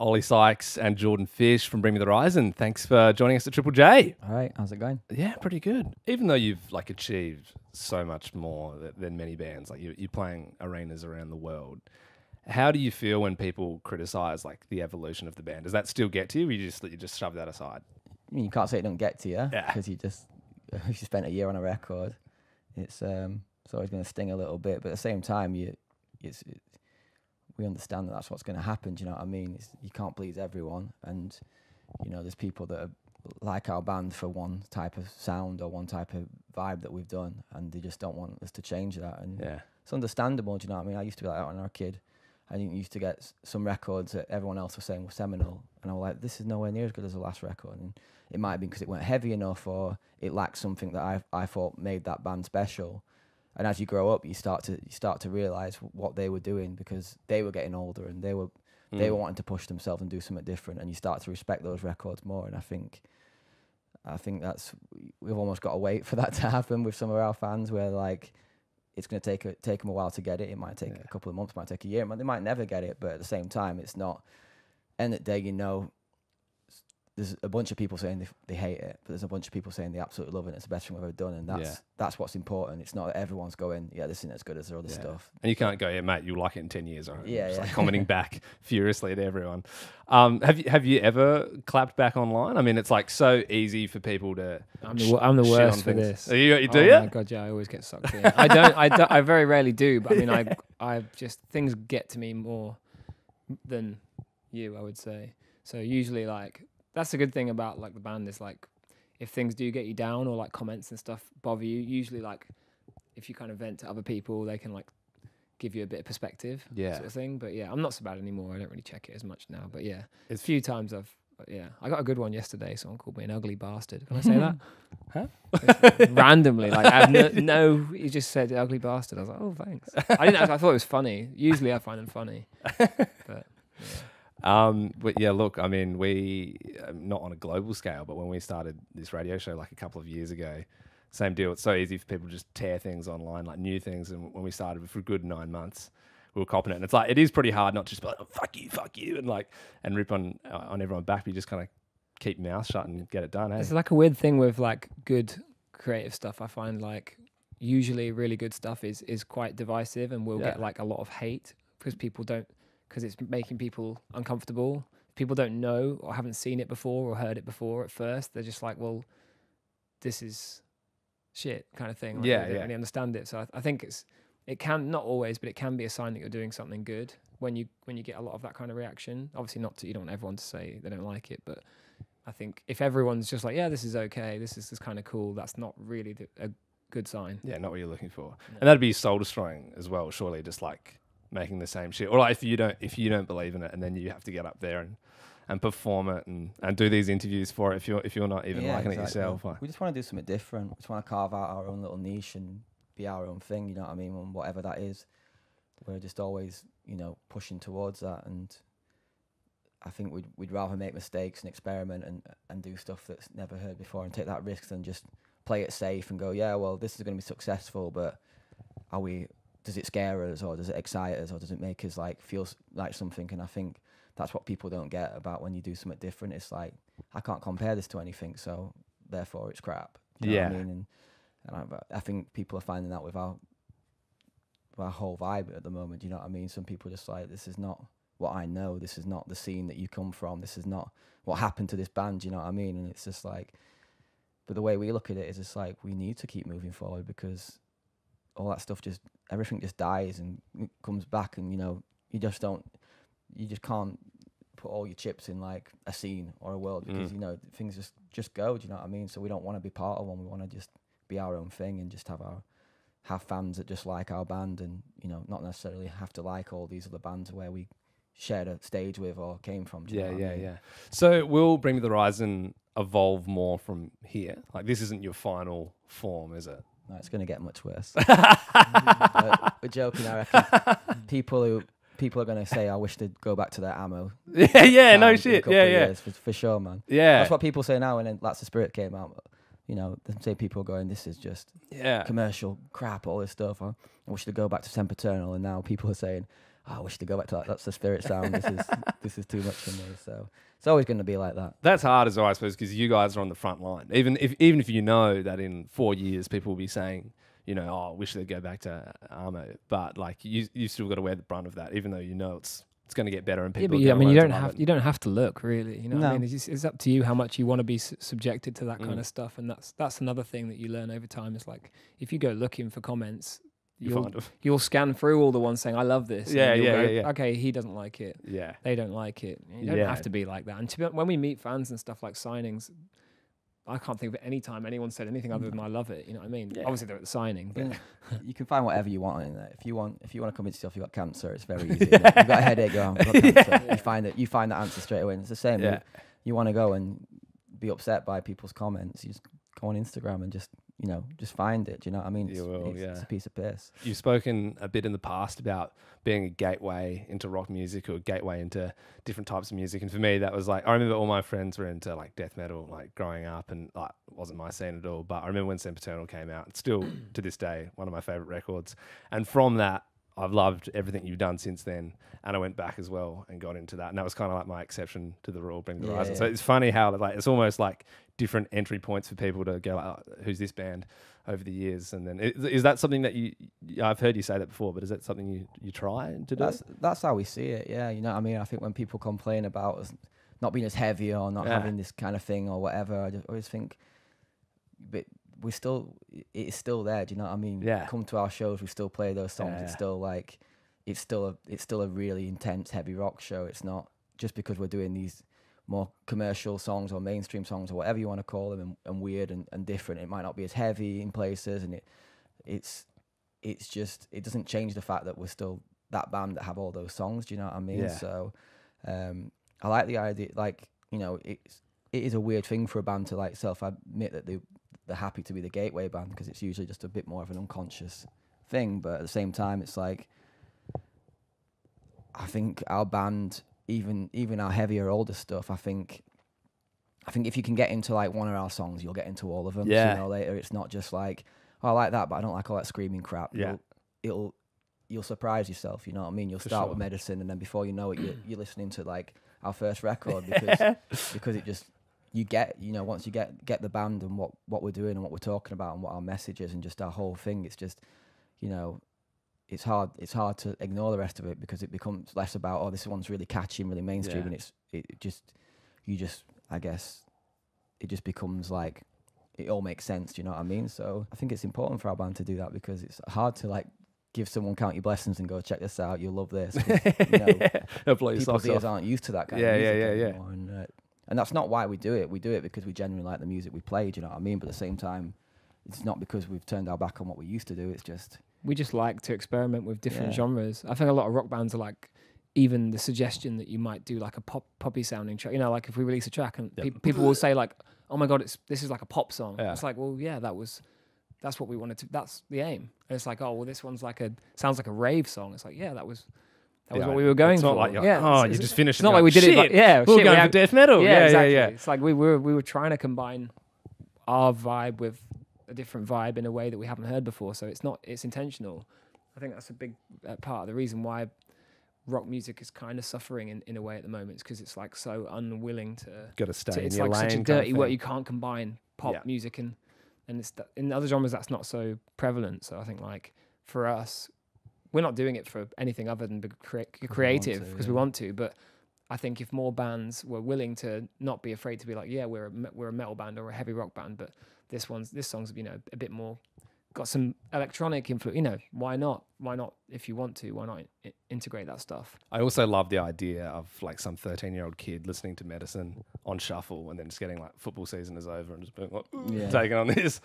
Ollie Sykes and Jordan Fish from Bring Me the Horizon. Thanks for joining us at Triple J. All right, how's it going? Yeah, pretty good. Even though you've like achieved so much more than many bands, like you're playing arenas around the world. How do you feel when people criticize like the evolution of the band? Does that still get to you? Or you just shove that aside? I mean, you can't say it don't get to you Yeah. because you spent a year on a record. It's always going to sting a little bit, but at the same time, we understand that that's what's going to happen. Do you know what I mean? You can't please everyone, and there's people that like our band for one type of sound or one type of vibe that we've done, and they just don't want us to change that. And it's understandable. Do you know what I mean? I used to be like that when I was a kid. I used to get some records that everyone else was saying were seminal, and I was like, this is nowhere near as good as the last record. And it might have been because it weren't heavy enough, or it lacked something that I thought made that band special. And as you grow up, you start to realize what they were doing, because they were getting older and they were wanting to push themselves and do something different, and you start to respect those records more. And I think we've almost got to wait for that to happen with some of our fans, where like it's going to take them a while to get it. It might take a couple of months, might take a year, they might never get it. But at the same time, it's not. End of the day, there's a bunch of people saying they hate it, but there's a bunch of people saying they absolutely love it. It's the best thing we've ever done, and that's what's important. It's not that everyone's going, this isn't as good as their other stuff. And you can't go, mate, you'll like it in 10 years. Right? Like commenting back furiously at everyone. Have you ever clapped back online? I mean, it's like so easy for people to. I'm the worst for this. You do Oh my god, yeah, I always get sucked in. I very rarely do, but I mean, I just, things get to me more than you, I would say. So usually, like, that's a good thing about like the band is like, if things do get you down or like comments and stuff bother you, usually like if you kind of vent to other people, they can like give you a bit of perspective, sort of thing. But yeah, I'm not so bad anymore. I don't really check it as much now. But yeah, a few times I got a good one yesterday. Someone called me an ugly bastard. Can I say that? Huh? Randomly, like I have no, he just said ugly bastard. I was like, oh, thanks. I thought it was funny. Usually I find them funny, but yeah. But yeah, look, I mean, we not on a global scale, but when we started this radio show like a couple of years ago, same deal. It's so easy for people to just tear things online, like new things. And when we started for a good 9 months, we were copping it. And it's like, it is pretty hard not to just be like, oh, fuck you, and rip on everyone back. But you just kind of keep your mouth shut and get it done. It's like a weird thing with like good creative stuff. I find like usually really good stuff is quite divisive, and we'll get like a lot of hate because it's making people uncomfortable. People don't know or haven't seen it before or heard it before at first. They're just like, well, this is shit kind of thing. Like, they don't really understand it. So I think it can, not always, but it can be a sign that you're doing something good when you get a lot of that kind of reaction. Obviously you don't want everyone to say they don't like it, but I think if everyone's just like, yeah, this is okay, this is kind of cool, that's not really a good sign. Yeah, not what you're looking for. No. And that'd be soul destroying as well, surely, just like making the same shit, or like if you don't believe in it, and then you have to get up there and perform it and do these interviews for it if you're not even liking it yourself. We just want to do something different. We just want to carve out our own little niche and be our own thing. You know what I mean? And whatever that is, we're just always pushing towards that. And I think we'd rather make mistakes and experiment and do stuff that's never heard before and take that risk than just play it safe and go, yeah, well, this is going to be successful, but does it scare us, or does it excite us, or does it make us like feel like something? And I think that's what people don't get about when you do something different. It's like, I can't compare this to anything, so therefore it's crap. You know what I mean? And I think people are finding that with our whole vibe at the moment. You know what I mean? Some people are just like, this is not what I know. This is not the scene that you come from. This is not what happened to this band. You know what I mean? And it's just like, but the way we look at it is just like, we need to keep moving forward, because all that stuff everything just dies and comes back, and you just can't put all your chips in like a scene or a world, because things just go. Do you know what I mean? So we don't want to be part of one. We want to just be our own thing and just have fans that just like our band, and not necessarily have to like all these other bands where we shared a stage with or came from. Do you know what I mean? So will Bring Me the Horizon evolve more from here? Like, this isn't your final form, is it? No, it's going to get much worse. We're joking, I reckon. People are going to say, I wish they'd go back to their ammo. No shit. Years, for sure, man. Yeah. That's what people say now, and then That's the Spirit came out. The same people going, this is just commercial crap, all this stuff. I wish they'd go back to Sempiternal, and now people are saying, I wish to go back to that. That's the spirit sound. This is too much for me. So it's always going to be like that. That's hard as well, I suppose, because you guys are on the front line. Even if you know that in 4 years people will be saying, you know, oh, I wish they'd go back to Armo, but like you still got to wear the brunt of that, even though you know it's going to get better and people. Yeah, but I mean, you don't have to look really. You know, what I mean, it's up to you how much you want to be subjected to that kind of stuff, and that's another thing that you learn over time. Is like if you go looking for comments, you'll scan through all the ones saying I love this. Yeah. Okay, he doesn't like it. Yeah, they don't like it. You don't have to be like that. And when we meet fans and stuff like signings, I can't think of any time anyone said anything other than I love it. You know what I mean? Yeah. Obviously they're at the signing, but you can find whatever you want in there. If you want to convince yourself you've got cancer, it's very easy. You've got a headache, go, I've got cancer. You find that answer straight away. And it's the same. Yeah. You want to go and be upset by people's comments, you just go on Instagram and just find it. Do you know what I mean? It's a piece of piss. You've spoken a bit in the past about being a gateway into rock music or a gateway into different types of music. And for me, that was like, I remember all my friends were into like death metal, like growing up, and like it wasn't my scene at all. But I remember when Sempiternal came out, it's still to this day, one of my favorite records. And from that, I've loved everything you've done since then. And I went back as well and got into that. And that was kind of like my exception to the rule, Bring the Horizon. So it's funny how like it's almost like different entry points for people to go, oh, who's this band over the years? And then is that something that I've heard you say that before, but is that something you try to do? That's how we see it. Yeah. You know what I mean? I think when people complain about us not being as heavy or not having this kind of thing or whatever, I just always think, but it's still there. Do you know what I mean? Yeah. Come to our shows, we still play those songs. Yeah. It's still like, it's still a really intense, heavy rock show. It's not just because we're doing these more commercial songs or mainstream songs or whatever you want to call them and weird and different. It might not be as heavy in places, and it's just, it doesn't change the fact that we're still that band that have all those songs. Do you know what I mean? Yeah. So I like the idea, like, you know, it is a weird thing for a band to like self-admit that they're happy to be the gateway band, because it's usually just a bit more of an unconscious thing. But at the same time, it's like, I think our band, even our heavier, older stuff, I think if you can get into like one of our songs, you'll get into all of them. Yeah. Sooner or later, it's not just like, oh, I like that, but I don't like all that screaming crap. Yeah. You'll surprise yourself. You know what I mean? You'll start with Medicine, and then before you know it, you're listening to like our first record because it just, you get, you know, once you get the band and what we're doing and what we're talking about and what our message is and just our whole thing, it's just, you know, it's hard to ignore the rest of it, because it becomes less about, oh, this one's really catchy and really mainstream, and I guess it just becomes like, it all makes sense. Do you know what I mean? So I think it's important for our band to do that, because it's hard to like give someone Count Your Blessings and go, check this out, you'll love this. You know, people's ears aren't used to that kind of music anymore. And that's not why we do it. We do it because we genuinely like the music we play. Do you know what I mean? But at the same time, it's not because we've turned our back on what we used to do. It's just, we just like to experiment with different genres. I think a lot of rock bands are like, even the suggestion that you might do like a poppy sounding track. You know, like if we release a track and people will say like, "Oh my god, this is like a pop song." Yeah. It's like, well, yeah, that's what we wanted to. That's the aim. And it's like, oh well, this one's like sounds like a rave song. It's like, yeah, that was what we were going for. Like you just finished. It's not like we did it. Like, we're going for death metal. Yeah, exactly. It's like we were trying to combine our vibe with a different vibe in a way that we haven't heard before. So it's intentional. I think that's a big part of the reason why rock music is kind of suffering in a way at the moment. It's because it's like so unwilling to. Got to stay. It's in your like lane such a dirty word. You can't combine pop music and it's in other genres that's not so prevalent. So I think like for us, we're not doing it for anything other than creative because we want to. But I think if more bands were willing to not be afraid to be like, yeah, we're a metal band or a heavy rock band, but this song's a bit more got some electronic influence. You know, why not? Why not? If you want to, why not integrate that stuff? I also love the idea of like some 13-year-old kid listening to Medicine on shuffle and then just getting like football season is over and just being like, taking on this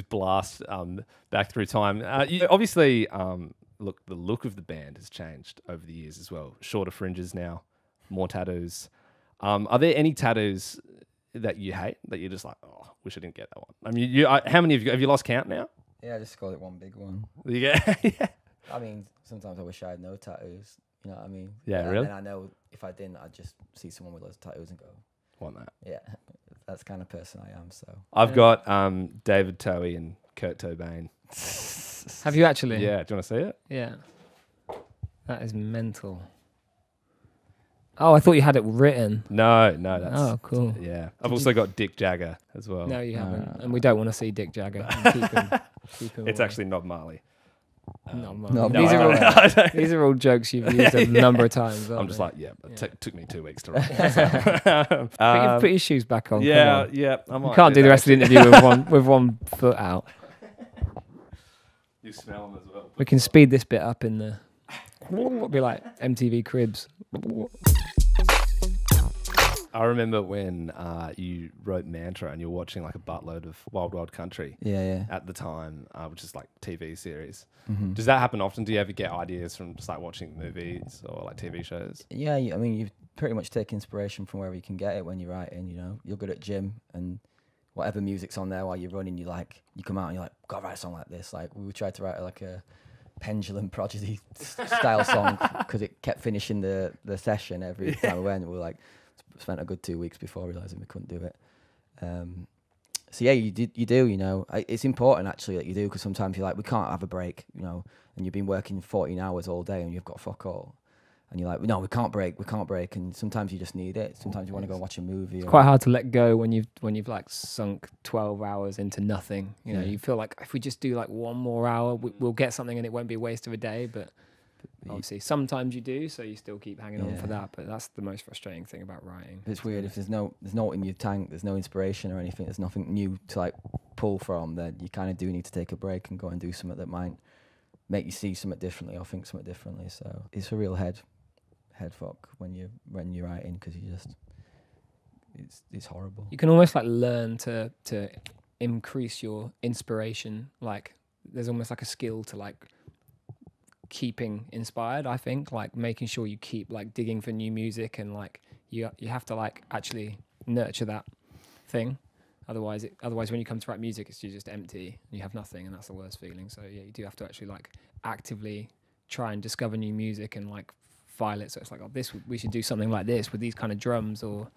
blast back through time. Obviously, look, the look of the band has changed over the years as well. Shorter fringes now, more tattoos. Are there any tattoos that you hate that you're just like, oh, wish I didn't get that one? I mean, how many have you lost count now? Yeah, I just called it one big one. Yeah. I mean, sometimes I wish I had no tattoos. You know what I mean? Yeah, really? And I know if I didn't, I'd just see someone with loads of tattoos and go, want that? Yeah, that's the kind of person I am. So I've got David Towie and Kurt Cobain. Have you actually? Yeah. Do you want to see it? Yeah. That is mental. Oh, I thought you had it written. No, that's... Oh, cool. Yeah. I've also got Dick Jagger as well. No, you haven't. And we don't want to see Dick Jagger. Keep him It's away. actually Not Marley. Not mine. No, These are all jokes you've used a number of times. I'm aren't just they? like, it took me 2 weeks to write. Put your shoes back on. Yeah, Come on. yeah. I might You can't do the that. rest of the interview with one foot out. You smell them as well. We can speed this bit up in the... It'll be like MTV Cribs. I remember when you wrote Mantra and you were watching like a buttload of Wild Wild Country Yeah. at the time, which is like TV series. Mm-hmm. Does that happen often? Do you ever get ideas from just like watching movies or like TV shows? Yeah, I mean, you pretty much take inspiration from wherever you can get it when you're writing, you know. You're good at gym, and whatever music's on there while you're running, you come out and you're like, gotta write a song like this. Like, we tried to write like a Pendulum Prodigy style song because it kept finishing the session every time we went. We were like, spent a good 2 weeks before realising we couldn't do it. So yeah, you do, you know. It's important actually that you do, because sometimes you're like, we can't have a break, you know, and you've been working 14 hours all day and you've got fuck all. And you're like, no, we can't break. And sometimes you just need it. Sometimes you want to go and watch a movie. It's quite hard to let go when you've like sunk 12 hours into nothing. You know, Yeah. you feel like if we just do like one more hour, we'll get something and it won't be a waste of a day. But obviously, sometimes you do, so you still keep hanging on for that. But that's the most frustrating thing about writing. It's weird if there's no in your tank, there's no inspiration or anything, there's nothing new to like pull from, then you kind of do need to take a break and go and do something that might make you see something differently or think something differently. So it's a real head fuck when you're writing, because you just it's horrible. You can almost like learn to increase your inspiration. Like there's almost like a skill to like keeping inspired, I think, like making sure you keep like digging for new music, and like you have to like actually nurture that thing. Otherwise when you come to write music, it's just empty and you have nothing, and that's the worst feeling. So yeah, you do have to actually like actively try and discover new music and like file it, so it's like, oh, we should do something like this with these kind of drums, or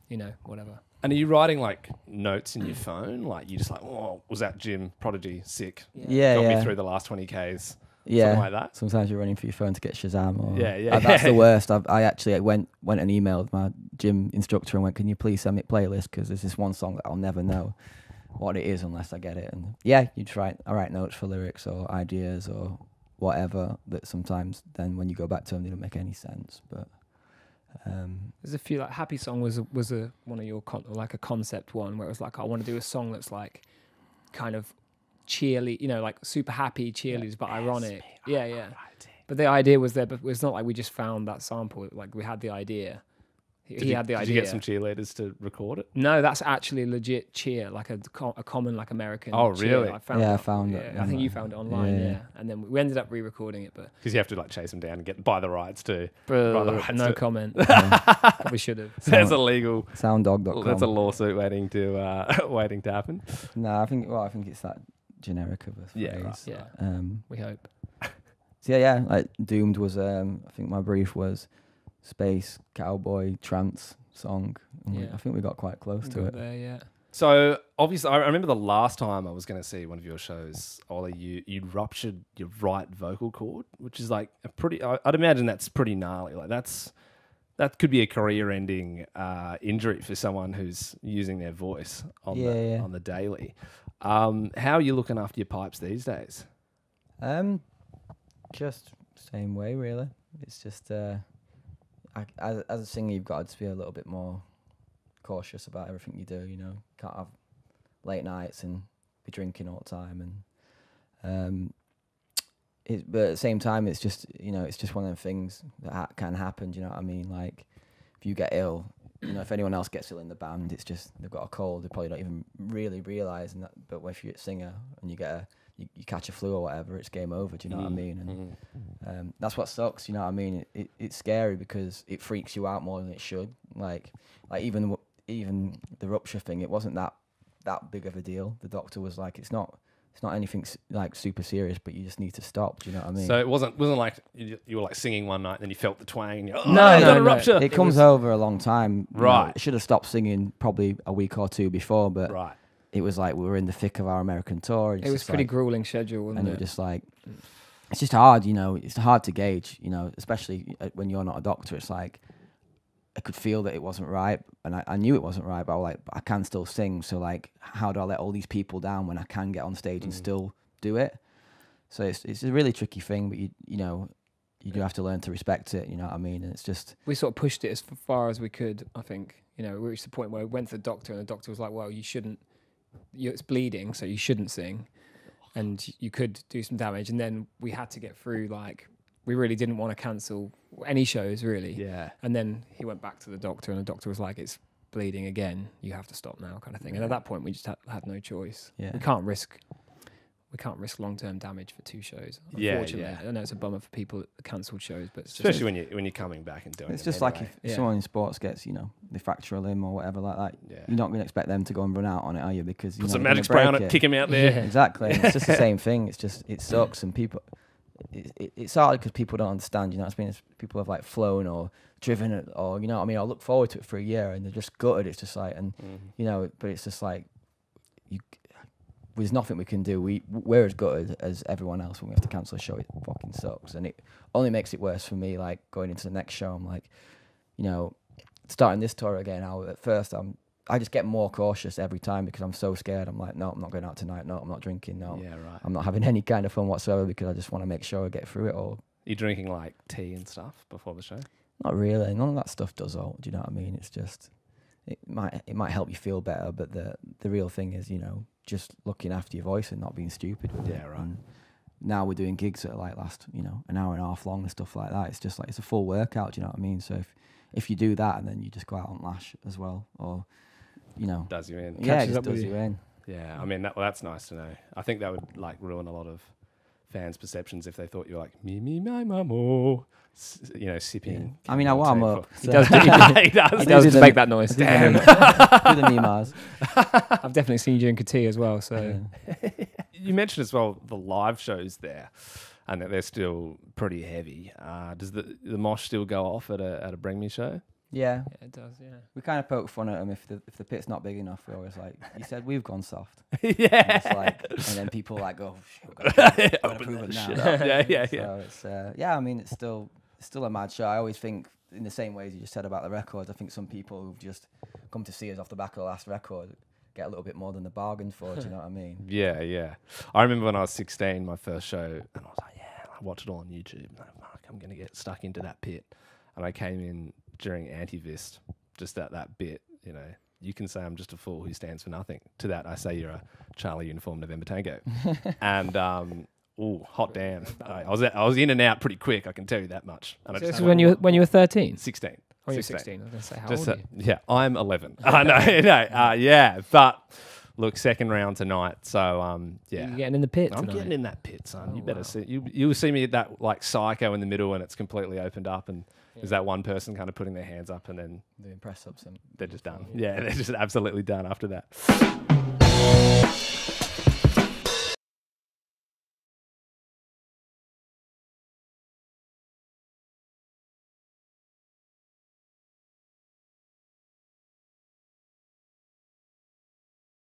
you know, whatever. And are you writing like notes in your phone? Like you just like, oh, was that Jim Prodigy sick? Yeah, Got me through the last 20Ks. Yeah, something like that. Sometimes you're running for your phone to get Shazam. Or Yeah. That's the worst. I actually went and emailed my gym instructor and went, "Can you please send me a playlist? Because there's this one song that I'll never know what it is unless I get it." And yeah, you try. I write notes for lyrics or ideas or whatever that sometimes then when you go back to them, they don't make any sense. But there's a few, like Happy Song was one of your like a concept one where it was like, I want to do a song that's like kind of cheerly, you know, like super happy cheerleaders, but ironic. Yeah. But the idea was there, but it's not like we just found that sample. Like we had the idea. He had the idea. Did you get some cheerleaders to record it? No, that's actually legit cheer, like a common like American. Oh, cheer. really? I found it. Yeah, I think you found it online. Yeah. And then we ended up re-recording it, but Because you have to like chase them down and buy the rights too. no comment. Probably should have. There's a legal. Sounddog.com. That's a lawsuit waiting to happen. No, I think it's that generic of a phrase. Yeah, right. Yeah. We hope. So yeah, like Doomed was I think my brief was space, cowboy, trance song. And I think we got quite close to it. There, yeah. So obviously, I remember the last time I was going to see one of your shows, Ollie, you ruptured your right vocal cord, which is like a pretty. I'd imagine that's pretty gnarly. Like that could be a career-ending injury for someone who's using their voice on the daily. How are you looking after your pipes these days? Just same way, really. It's just as a singer, you've got to just be a little bit more cautious about everything you do. You know, can't have late nights and be drinking all the time. And but at the same time, it's just it's just one of them things that can happen. Do you know what I mean? Like if you get ill, if anyone else gets ill in the band, it's just they've got a cold. They probably don't even really realise. And but if you're a singer and you get you catch a flu or whatever, it's game over. Do you know what I mean? And that's what sucks. You know what I mean? It's scary because it freaks you out more than it should. Like even the rupture thing, it wasn't that big of a deal. The doctor was like, it's not anything like super serious, but you just need to stop. Do you know what I mean? So it wasn't like you were like singing one night and then you felt the twang. And you're, no, rupture. It comes over a long time. Right. I should have stopped singing probably a week or two before, but right. It was like we were in the thick of our American tour. It was pretty grueling schedule, wasn't it? And it was just like, it's just hard, you know. It's hard to gauge, you know, especially when you're not a doctor. It's like I could feel that it wasn't right, and I knew it wasn't right, but I was like, but I can still sing. So like, how do I let all these people down when I can get on stage and still do it? So it's a really tricky thing, but you know, you do have to learn to respect it. You know what I mean? And it's just We sort of pushed it as far as we could. I think, you know, we reached the point where we went to the doctor, and the doctor was like, "Well, you shouldn't. It's bleeding, so you shouldn't sing, and you could do some damage." And then we had to get through. Like, we really didn't want to cancel any shows, really. Yeah. And then he went back to the doctor, and the doctor was like, "It's bleeding again. You have to stop now," kind of thing. And at that point, we just had no choice. Yeah. We can't risk long-term damage for 2 shows. Unfortunately, Yeah. I know it's a bummer for people at cancelled shows, but it's Especially when you're coming back and doing. it's them just like anyway. if someone in sports gets, you know, they fracture a limb or whatever like that. Yeah. You're not going to expect them to go and run out on it, are you? Because you Put know some they're gonna magic spray on break it, kick him out there. Yeah. Exactly. And it's just the same thing. It's just it sucks, and people. It's hard because people don't understand. You know what I mean? It's people have like flown or driven it, or you know what I mean. I look forward to it for a year, and they're just gutted. It's just like, and you know, but it's just like there's nothing we can do. We're as gutted as everyone else when we have to cancel a show. It fucking sucks, and it only makes it worse for me. Like going into the next show, I'm like, you know, starting this tour again. At first, I just get more cautious every time because I'm so scared. I'm like, no, I'm not going out tonight. No, I'm not drinking. No, Yeah, right. I'm not having any kind of fun whatsoever because I just want to make sure I get through it all. You drinking like tea and stuff before the show? Not really. None of that stuff does all. Do you know what I mean? It's just it might help you feel better, but the real thing is, you know, just looking after your voice and not being stupid with it. Yeah, right. And now we're doing gigs that are like last, you know, an hour and a half long and stuff like that. It's just like it's a full workout. Do you know what I mean? So if you do that and then you just go out on lash as well, or you know, Does you in? yeah, it Catches just up with does you. you in. Yeah, I mean that's nice to know. I think that would like ruin a lot of fans' perceptions if they thought you were like me, my mamo, you know, sipping. I mean, I warm chamomile up. He so- does. tea. He does. He does do the- make that noise. do the Damn. do the Mimas. I've definitely seen you drink a tea as well. So You mentioned as well the live shows there, and that they're still pretty heavy. Does the mosh still go off at a Bring Me show? Yeah, yeah, it does. Yeah. we kind of poke fun at them if the pit's not big enough. We're always like, you said we've gone soft. Yeah. And, it's like, and then people like go, shit, we've got to Open prove that it shit now. up. Yeah. So it's I mean, it's still a mad show. I always think in the same way as you just said about the records. I think some people who've just come to see us off the back of the last record get a little bit more than they bargained for. Do you know what I mean? Yeah. I remember when I was 16, my first show, and I was like, yeah, I watched it all on YouTube. And I'm like, fuck, I'm going to get stuck into that pit. And I came in during Antivist, just at that bit, you know, you can say I'm just a fool who stands for nothing. To that, I say you're a Charlie Uniform November Tango. And, hot damn. I was in and out pretty quick, I can tell you that much. And I So just this is when you were 13. 16. When you were 16. I was going to say how Just, old are you? yeah, I'm 11. Yeah. But look, second round tonight. So, yeah. You're getting in the pit I'm tonight. getting in that pit, son. Oh, You better wow. see. You'll see me at that like psycho in the middle, and it's completely opened up, and there's that one person kind of putting their hands up, and then Doing press ups and they're just done. Yeah, they're just absolutely done after that.